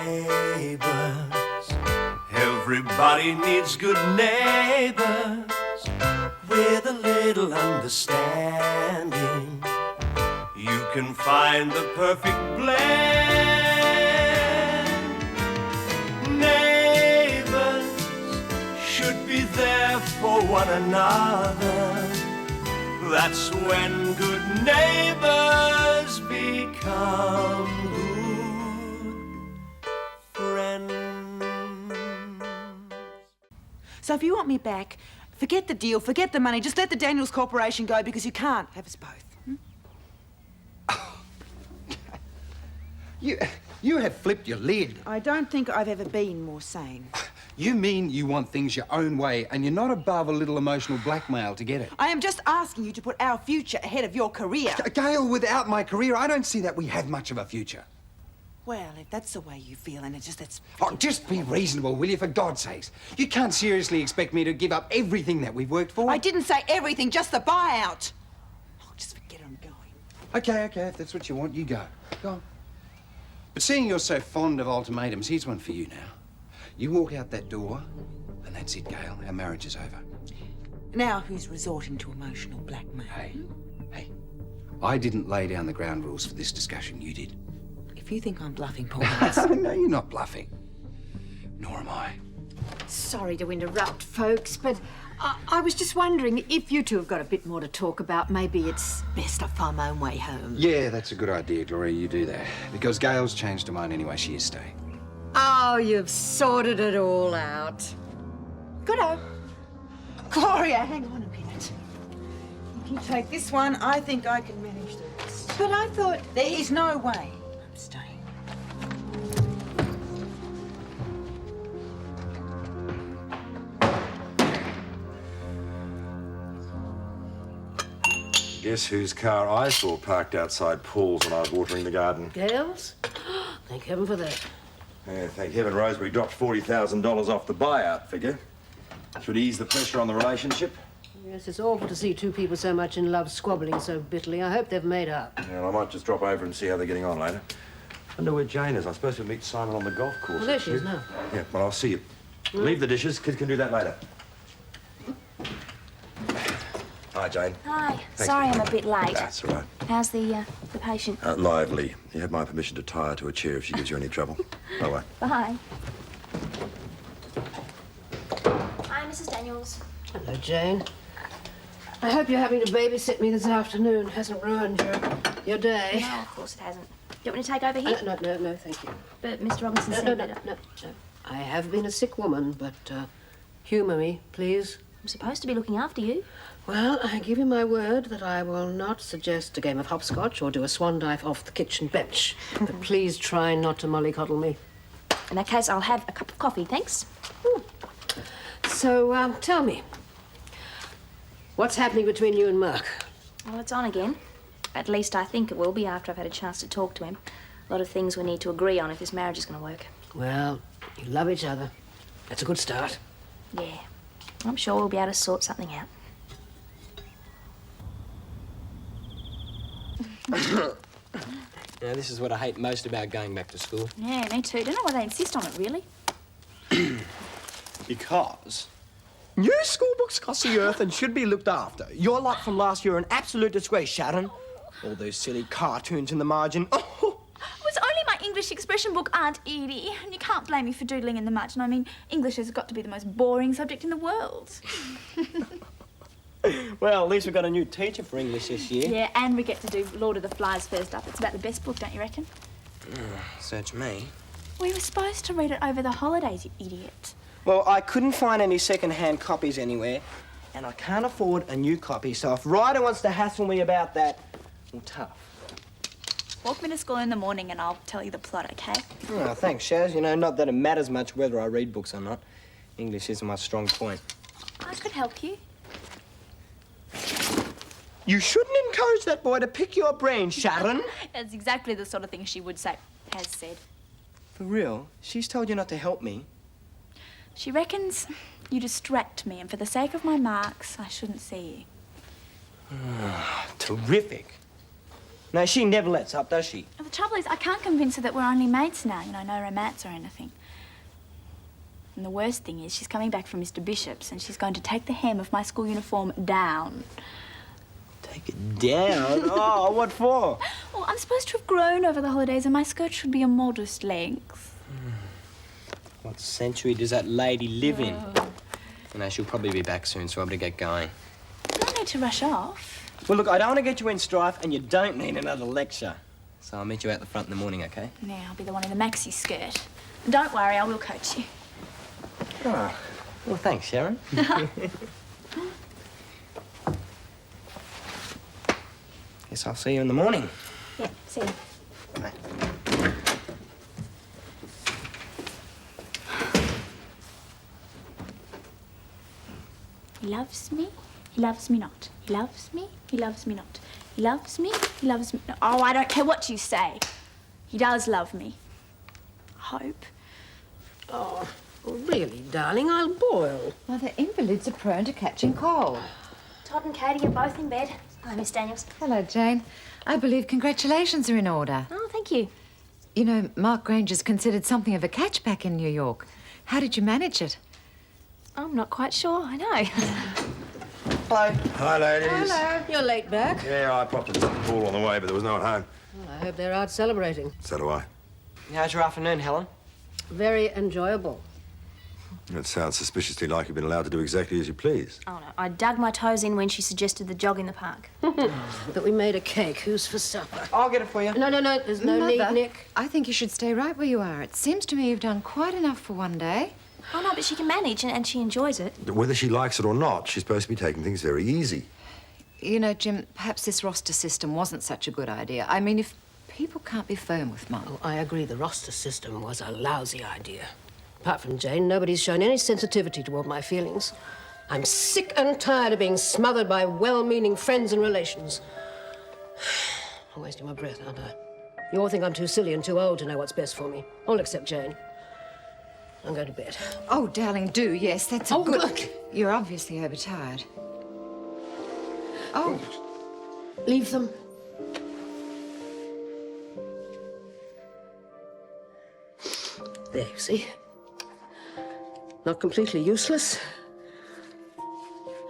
Neighbours, everybody needs good neighbours with a little understanding. You can find the perfect blend. Neighbours should be there for one another. That's when good neighbours become good friends. So if you want me back, forget the deal, forget the money, just let the Daniels Corporation go because you can't have us both. You have flipped your lid. I don't think I've ever been more sane. You mean you want things your own way and you're not above a little emotional blackmail to get it? I am just asking you to put our future ahead of your career. Gail, without my career, I don't see that we have much of a future. Well, if that's the way you feel, and that's... Oh, just be reasonable, will you, for God's sakes? You can't seriously expect me to give up everything that we've worked for. I didn't say everything, just the buyout. Oh, just forget I'm going. Okay, if that's what you want, you go. Go on. But seeing you're so fond of ultimatums, here's one for you now. You walk out that door, and that's it, Gail. Our marriage is over. Now who's resorting to emotional blackmail? Hey, I didn't lay down the ground rules for this discussion. You did. If you think I'm bluffing, Paul... No, you're not bluffing. Nor am I. Sorry to interrupt, folks, but I was just wondering if you two have got a bit more to talk about, maybe it's best I find my own way home. Yeah, that's a good idea, Gloria. You do that. Because Gail's changed her mind anyway. She is staying. Oh, you've sorted it all out. Good-o. Gloria, hang on a minute. If you take this one, I think I can manage the rest. But I thought... There is no way I'm staying. Guess whose car I saw parked outside Paul's when I was watering the garden? Gail's? Thank heaven for that. Yeah, thank heaven Rosemary dropped $40,000 off the buyout figure. Should ease the pressure on the relationship. Yes, it's awful to see two people so much in love squabbling so bitterly. I hope they've made up. Yeah, I might just drop over and see how they're getting on later. I wonder where Jane is. I'm supposed to meet Simon on the golf course. Well, there she is now. Yeah, well, I'll see you. Leave the dishes. Kids can do that later. Hi, Jane. Hi. Thanks. Sorry I'm a bit late. That's all right. How's the patient? Lively. You have my permission to tie her to a chair if she gives you any trouble. Bye-bye. Bye. Hi, Mrs. Daniels. Hello, Jane. I hope you're having to babysit me this afternoon. Hasn't ruined your day. No, of course it hasn't. Do you want me to take over here? No, thank you. But Mr. Robinson said No. I have been a sick woman, but humour me, please. I'm supposed to be looking after you. Well, I give you my word that I will not suggest a game of hopscotch or do a swan dive off the kitchen bench. But please try not to mollycoddle me. In that case, I'll have a cup of coffee, thanks. So, tell me, what's happening between you and Mark? Well, it's on again. At least I think it will be after I've had a chance to talk to him. A lot of things we need to agree on if this marriage is going to work. Well, you love each other. That's a good start. Yeah. I'm sure we'll be able to sort something out. Now, this is what I hate most about going back to school. Yeah, me too. Don't know why they insist on it, really. Because new school books cost the earth and should be looked after. Your lot from last year are an absolute disgrace, Sharon. All those silly cartoons in the margin. Oh. It was only my English expression book, Aunt Edie, and you can't blame me for doodling in the margin. I mean, English has got to be the most boring subject in the world. Well, at least we've got a new teacher for English this year. Yeah, and we get to do Lord of the Flies first up. It's about the best book, don't you reckon? Search me. We were supposed to read it over the holidays, you idiot. Well, I couldn't find any second-hand copies anywhere, and I can't afford a new copy, so if Ryder wants to hassle me about that, well, tough. Walk me to school in the morning and I'll tell you the plot, okay? Oh, thanks, Shaz. You know, not that it matters much whether I read books or not. English isn't my strong point. I could help you. You shouldn't encourage that boy to pick your brain, Sharon. That's exactly the sort of thing she would say, has said. For real? She's told you not to help me? She reckons you distract me, and for the sake of my marks, I shouldn't see you. Terrific. No, she never lets up, does she? The trouble is, I can't convince her that we're only mates now, you know, no romance or anything. And the worst thing is, she's coming back from Mr. Bishop's and she's going to take the hem of my school uniform down. Take it down? Oh, what for? Well, I'm supposed to have grown over the holidays and my skirt should be a modest length. What century does that lady live in? You know, she'll probably be back soon, so I better get going. You don't need to rush off. Well, look, I don't want to get you in strife, and you don't need another lecture. So I'll meet you out the front in the morning, OK? Yeah, I'll be the one in the maxi skirt. And don't worry, I will coach you. Oh, well, thanks, Sharon. Guess I'll see you in the morning. Yeah, see you. Bye. He loves me, he loves me not. He loves me, he loves me not. He loves me, he loves me not. Oh, I don't care what you say. He does love me. I hope. Oh, really, darling, I'll boil. Mother, invalids are prone to catching cold. Todd and Cody are both in bed. Hi, Miss Daniels. Hello, Jane. I believe congratulations are in order. Oh, thank you. You know, Mark Granger's considered something of a catch back in New York. How did you manage it? I'm not quite sure, I know. Hello. Hi, ladies. Hello. You're late back. Yeah, I popped into the pool on the way, but there was no one home. Well, I hope they're out celebrating. So do I. How's your afternoon, Helen? Very enjoyable. It sounds suspiciously like you've been allowed to do exactly as you please. Oh, no, I dug my toes in when she suggested the jog in the park. But we made a cake. Who's for supper? I'll get it for you. No, there's no need, Mother, Nick. I think you should stay right where you are. It seems to me you've done quite enough for one day. Oh, no, but she can manage and she enjoys it. Whether she likes it or not, she's supposed to be taking things very easy. You know, Jim, perhaps this roster system wasn't such a good idea. I mean, if people can't be firm with Mum. Oh, I agree. The roster system was a lousy idea. Apart from Jane, nobody's shown any sensitivity toward my feelings. I'm sick and tired of being smothered by well-meaning friends and relations. I'm wasting my breath, aren't I? You all think I'm too silly and too old to know what's best for me. All except Jane. I'm going to bed. Oh, darling, do, yes, that's a good... Look. You're obviously overtired. Oh. Leave them. There, you see. Not completely useless.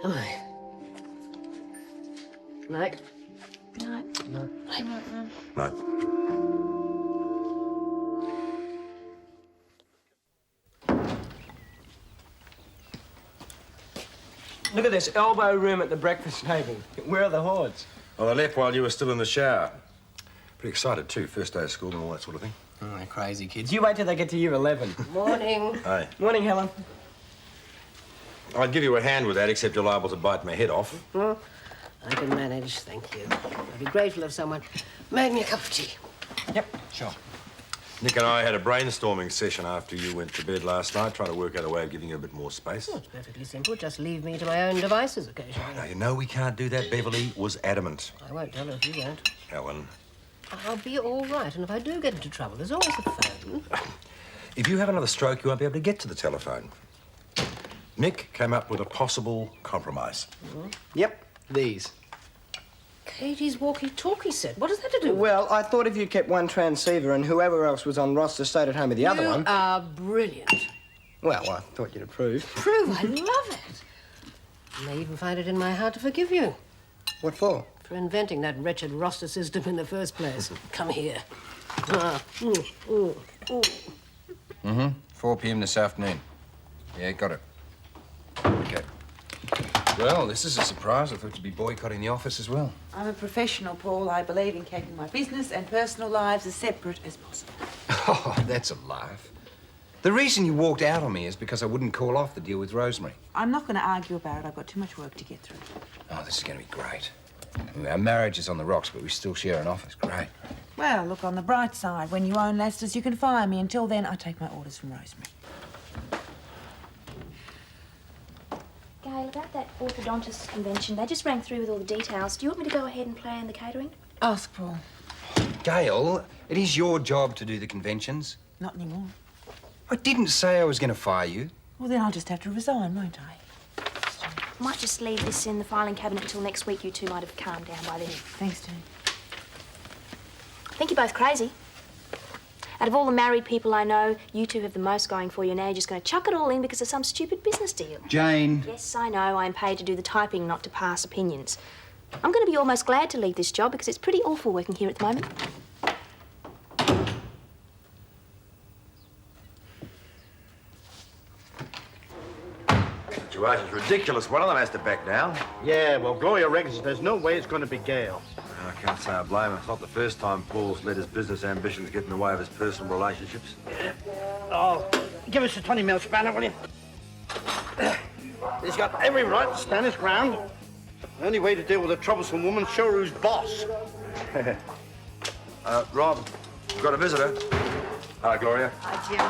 Am I? Night. Night. Night. Look at this elbow room at the breakfast table. Where are the hordes? Well, I left while you were still in the shower. Pretty excited, too. First day of school and all that sort of thing. Oh, they're crazy kids. You wait till they get to year 11. Morning. Hey. Morning, Helen. I'd give you a hand with that, except you're liable to bite my head off. Well, I can manage, thank you. I'd be grateful if someone made me a cup of tea. Yep, sure. Nick and I had a brainstorming session after you went to bed last night, trying to work out a way of giving you a bit more space. Oh, it's perfectly simple. Just leave me to my own devices occasionally. Now, you know we can't do that. Beverly was adamant. I won't tell her if you won't. Helen. I'll be all right, and if I do get into trouble, there's always the phone. If you have another stroke, you won't be able to get to the telephone. Nick came up with a possible compromise. Yep, these. Katie's walkie-talkie set. What does that to do? Well, I thought if you kept one transceiver and whoever else was on roster stayed at home with the other one... You are brilliant. Well, I thought you'd approve. Prove I love it. I may even find it in my heart to forgive you What for? for inventing that wretched roster system in the first place. Come here. 4 p.m. this afternoon. Yeah, got it. Okay. Well, this is a surprise. I thought you'd be boycotting the office as well. I'm a professional, Paul. I believe in keeping my business and personal lives as separate as possible. Oh, that's a laugh. The reason you walked out on me is because I wouldn't call off the deal with Rosemary. I'm not going to argue about it. I've got too much work to get through. Oh, this is going to be great. Our marriage is on the rocks, but we still share an office. Great. Well, look, on the bright side, when you own Lester's, you can fire me. Until then, I take my orders from Rosemary. Gail, about that orthodontist convention, they just rang through with all the details. Do you want me to go ahead and plan the catering? Ask Paul. Gail, it is your job to do the conventions. Not anymore. I didn't say I was going to fire you. Well, then I'll just have to resign, won't I? Might just leave this in the filing cabinet until next week. You two might have calmed down by then. Thanks, Jane. think you're both crazy. Out of all the married people I know, you two have the most going for you. Now you're just going to chuck it all in because of some stupid business deal. Jane. Yes, I know. I'm paid to do the typing, not to pass opinions. I'm going to be almost glad to leave this job because it's pretty awful working here at the moment. Situation's ridiculous. One of them has to back down. Yeah, well, Gloria reckons there's no way it's going to be Gail. I can't say I blame him. It's not the first time Paul's let his business ambitions get in the way of his personal relationships. Oh, give us a 20-mil spanner, will you? He's got every right to stand his ground. The only way to deal with a troublesome woman is show her who's boss. Rob, we've got a visitor. Hi, Gloria. Hi, Jim.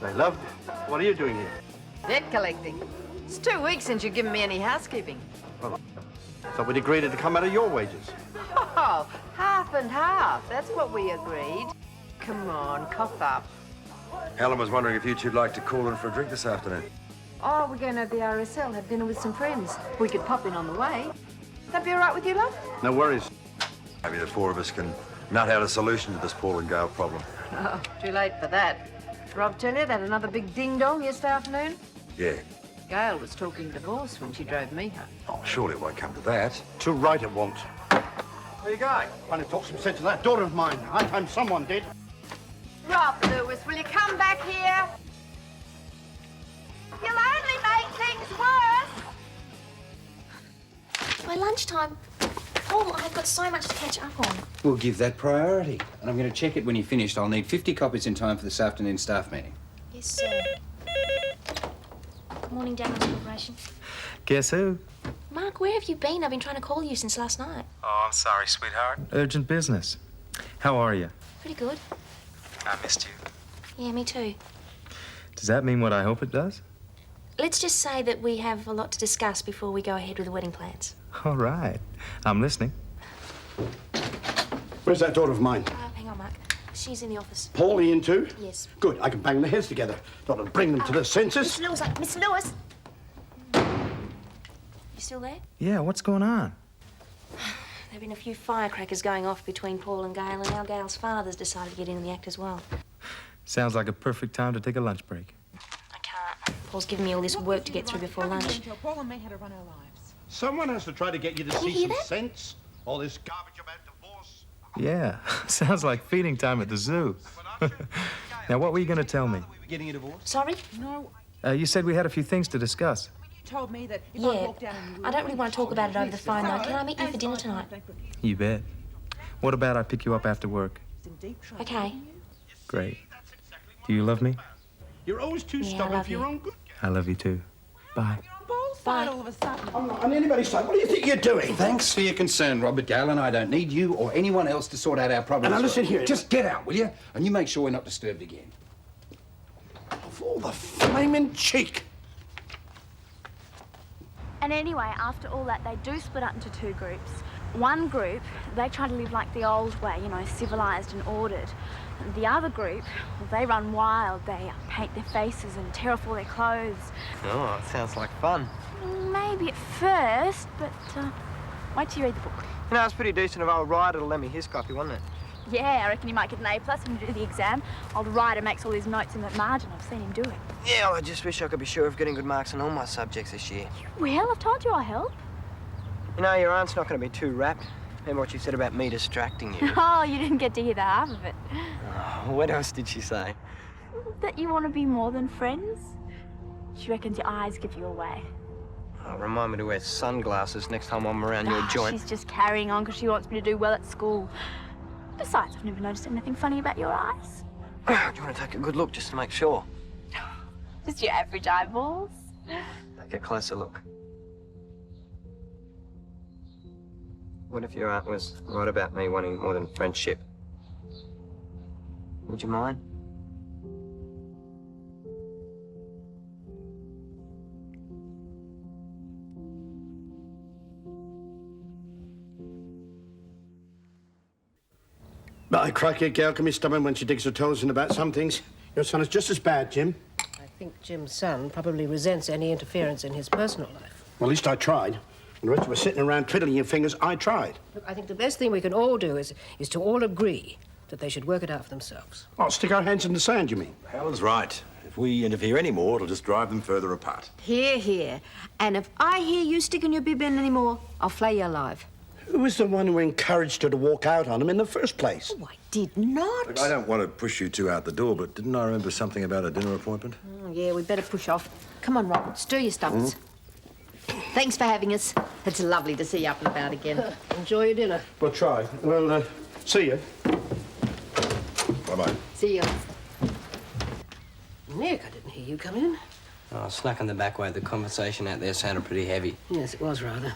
Hey, love, what are you doing here? Debt collecting. It's 2 weeks since you've given me any housekeeping. Well, so we'd agreed to come out of your wages. Oh, half and half. That's what we agreed. Come on, cough up. Helen was wondering if you two'd like to call in for a drink this afternoon. Oh, we're going to the RSL, have dinner with some friends. We could pop in on the way. That be all right with you, love? No worries. Maybe the four of us can nut out a solution to this Paul and Gail problem. Oh, too late for that. Rob tell you that another big ding-dong yesterday afternoon? Yeah. Gail was talking divorce when she drove me home. Oh, surely it won't come to that. Too right it won't. Where you going? Trying to talk some sense to that daughter of mine. High time someone did. Rob Lewis, will you come back here? You'll only make things worse. By lunchtime. Oh, I've got so much to catch up on. We'll give that priority. And I'm going to check it when you're finished. I'll need 50 copies in time for this afternoon's staff meeting. Yes, sir. Good morning, Daniels Corporation. Guess who? Mark, where have you been? I've been trying to call you since last night. Oh, I'm sorry, sweetheart. Urgent business. How are you? Pretty good. I missed you. Yeah, me too. Does that mean what I hope it does? Let's just say that we have a lot to discuss before we go ahead with the wedding plans. All right. I'm listening. Where's that daughter of mine? Hang on, Mark. She's in the office. Paulie in too? Yes. Good, I can bang their heads together. Not to bring them to their senses. Miss Lewis, Miss Lewis! You still there? Yeah, what's going on? There have been a few firecrackers going off between Paul and Gail, and now Gail's father's decided to get in the act as well. Sounds like a perfect time to take a lunch break. I can't. Paul's giving me all this work to get through before lunch. Paul and me had to run our lives. Someone has to try to get you to Can you see hear some that? sense. All this garbage about divorce. Yeah, sounds like feeding time at the zoo. Now, what were you going to tell me? Getting a divorce? Sorry? No, You said we had a few things to discuss. you told me that if I Yeah. walked down and you I don't really want to talk about it over the phone, though. Can I meet you for dinner tonight? You bet. What about I pick you up after work? Okay. Great. Do you love me? You're always too Yeah, I stubborn love for your you. own good. I love you too. Bye. Paul's Bye. side all of a sudden. I'm not on anybody's side. What do you think you're doing? Thanks for your concern, Robert. Gail and I don't need you or anyone else to sort out our problems. And now listen here. Just get out, will you? And you make sure we're not disturbed again. Of all the flaming cheek. And anyway, after all that, they do split up into two groups. One group, they try to live like the old way, you know, civilised and ordered. And the other group, well, they run wild. They paint their faces and tear off all their clothes. Oh, it sounds like fun. Maybe at first, but wait till you read the book. You know, it's pretty decent of old Ryder to lend me his copy, wasn't it? Yeah, I reckon you might get an A+ when you do the exam. Old Ryder makes all his notes in the margin. I've seen him do it. Yeah, well, I just wish I could be sure of getting good marks on all my subjects this year. Well, I've told you I'll help. You know, your aunt's not going to be too rapt. Remember what she said about me distracting you? Oh, you didn't get to hear the half of it. Oh, what else did she say? That you want to be more than friends. She reckons your eyes give you away. Oh, remind me to wear sunglasses next time I'm around your joint. She's just carrying on because she wants me to do well at school. Besides, I've never noticed anything funny about your eyes. Do you want to take a good look just to make sure? Just your average eyeballs. Take a closer look. What if your aunt was right about me wanting more than friendship? Would you mind? By crikey, Gail can be stubborn when she digs her toes in about some things. Your son is just as bad, Jim. I think Jim's son probably resents any interference in his personal life. Well, at least I tried. The rest of us sitting around twiddling your fingers, I tried. Look, I think the best thing we can all do is to all agree that they should work it out for themselves. Oh, stick our hands in the sand, you mean? Helen's right. If we interfere anymore, it'll just drive them further apart. Hear, hear. And if I hear you sticking your bib in anymore, I'll flay you alive. Who was the one who encouraged her to walk out on him in the first place? Oh, I did not. Look, I don't want to push you two out the door, but didn't I remember something about a dinner appointment? Oh, yeah, we'd better push off. Come on, Robert, stir your stomachs. Thanks for having us. It's lovely to see you up and about again. Enjoy your dinner. We'll try. Well, see you. Bye-bye. See you. Nick, I didn't hear you come in. Oh, I snuck in the back way. The conversation out there sounded pretty heavy. Yes, it was rather.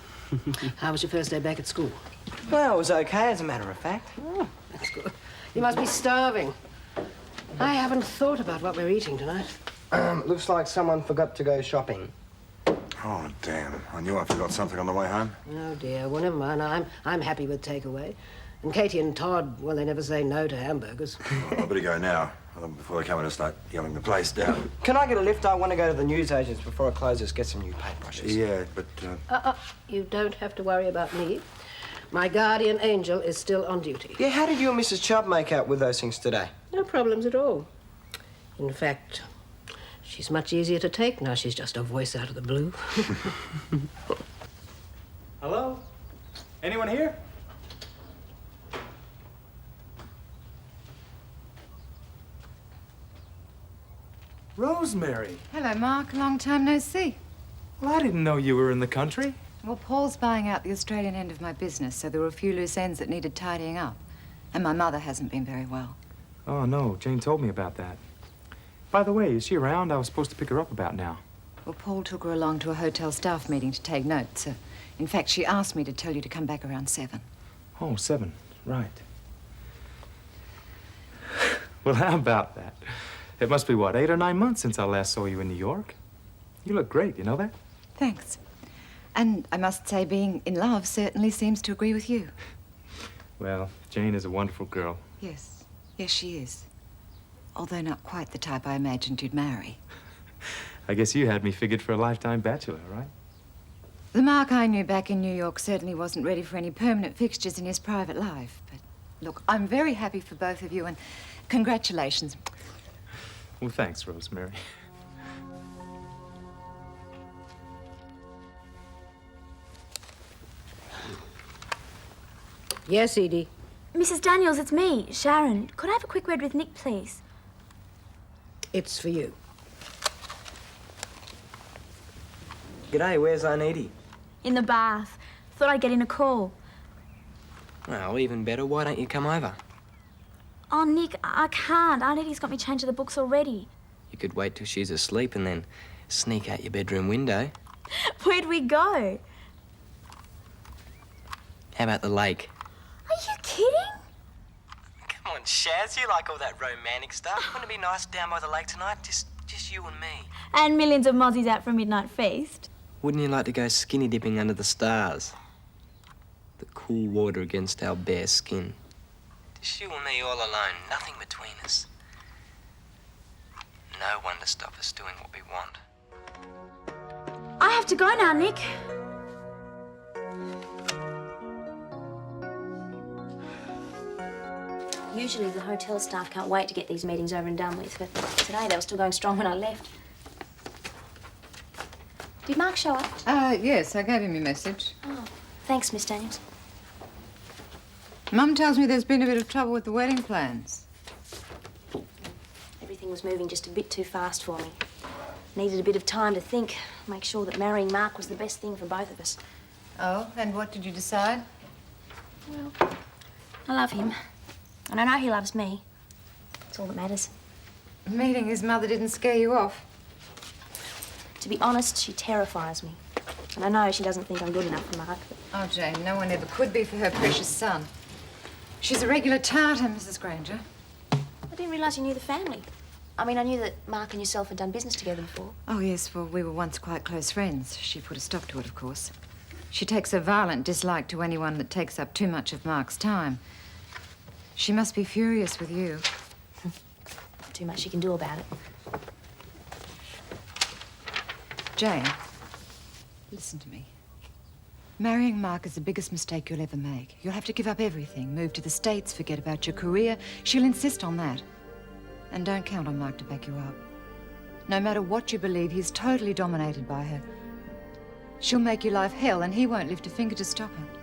How was your first day back at school? Well, it was okay, as a matter of fact. Oh, that's good. You must be starving. I haven't thought about what we're eating tonight. Looks like someone forgot to go shopping. Oh, damn. I knew I forgot something on the way home. Oh, dear. Well, never mind. I'm happy with takeaway. And Katie and Todd, well, they never say no to hamburgers. I better go now, before they come in and start yelling the place down. Can I get a lift? I want to go to the newsagents before it closes, get some new paintbrushes. Yeah, but, You don't have to worry about me. My guardian angel is still on duty. Yeah, how did you and Mrs. Chubb make out with those things today? No problems at all. In fact, she's much easier to take now she's just a voice out of the blue. Hello? Anyone here? Rosemary. Hello, Mark. Long time no see. Well, I didn't know you were in the country. Well, Paul's buying out the Australian end of my business, so there were a few loose ends that needed tidying up. And my mother hasn't been very well. Oh, no. Jane told me about that. By the way, is she around? I was supposed to pick her up about now. Well, Paul took her along to a hotel staff meeting to take notes. In fact, she asked me to tell you to come back around 7. Oh, 7. Right. Well, how about that? It must be, what, 8 or 9 months since I last saw you in New York? You look great, you know that? Thanks. And I must say, being in love certainly seems to agree with you. Well, Jane is a wonderful girl. Yes. Yes, she is. Although not quite the type I imagined you'd marry. I guess you had me figured for a lifetime bachelor, right? The Mark I knew back in New York certainly wasn't ready for any permanent fixtures in his private life. But, look, I'm very happy for both of you, and congratulations. Well, thanks, Rosemary. Yes, Edie. Mrs. Daniels, it's me, Sharon. Could I have a quick word with Nick, please? It's for you. G'day, where's Aunt Edie? In the bath. Thought I'd get in a call. Well, even better. Why don't you come over? Oh, Nick, I can't. Aunt Edie's got me changing the books already. You could wait till she's asleep and then sneak out your bedroom window. Where'd we go? How about the lake? Are you kidding? Come on, Shaz, you like all that romantic stuff. Wouldn't it be nice down by the lake tonight? Just you and me. And millions of mozzies out for a midnight feast. Wouldn't you like to go skinny dipping under the stars? The cool water against our bare skin. Just you and me all alone, nothing between us. No one to stop us doing what we want. I have to go now, Nick. Usually the hotel staff can't wait to get these meetings over and done with, but today they were still going strong when I left. Did Mark show up? Yes, I gave him your message. Oh, thanks, Miss Daniels. Mum tells me there's been a bit of trouble with the wedding plans. Everything was moving just a bit too fast for me. Needed a bit of time to think, make sure that marrying Mark was the best thing for both of us. Oh, and what did you decide? Well, I love him. And I know he loves me. That's all that matters. Meeting his mother didn't scare you off? To be honest, she terrifies me. And I know she doesn't think I'm good enough for Mark, but... Oh, Jane, no one ever could be for her precious son. She's a regular tartar, Mrs. Granger. I didn't realise you knew the family. I mean, I knew that Mark and yourself had done business together before. Oh, yes, well, we were once quite close friends. She put a stop to it, of course. She takes a violent dislike to anyone that takes up too much of Mark's time. She must be furious with you. Not too much she can do about it. Jane, listen to me. Marrying Mark is the biggest mistake you'll ever make. You'll have to give up everything, move to the States, forget about your career. She'll insist on that. And don't count on Mark to back you up. No matter what you believe, he's totally dominated by her. She'll make your life hell, and he won't lift a finger to stop her.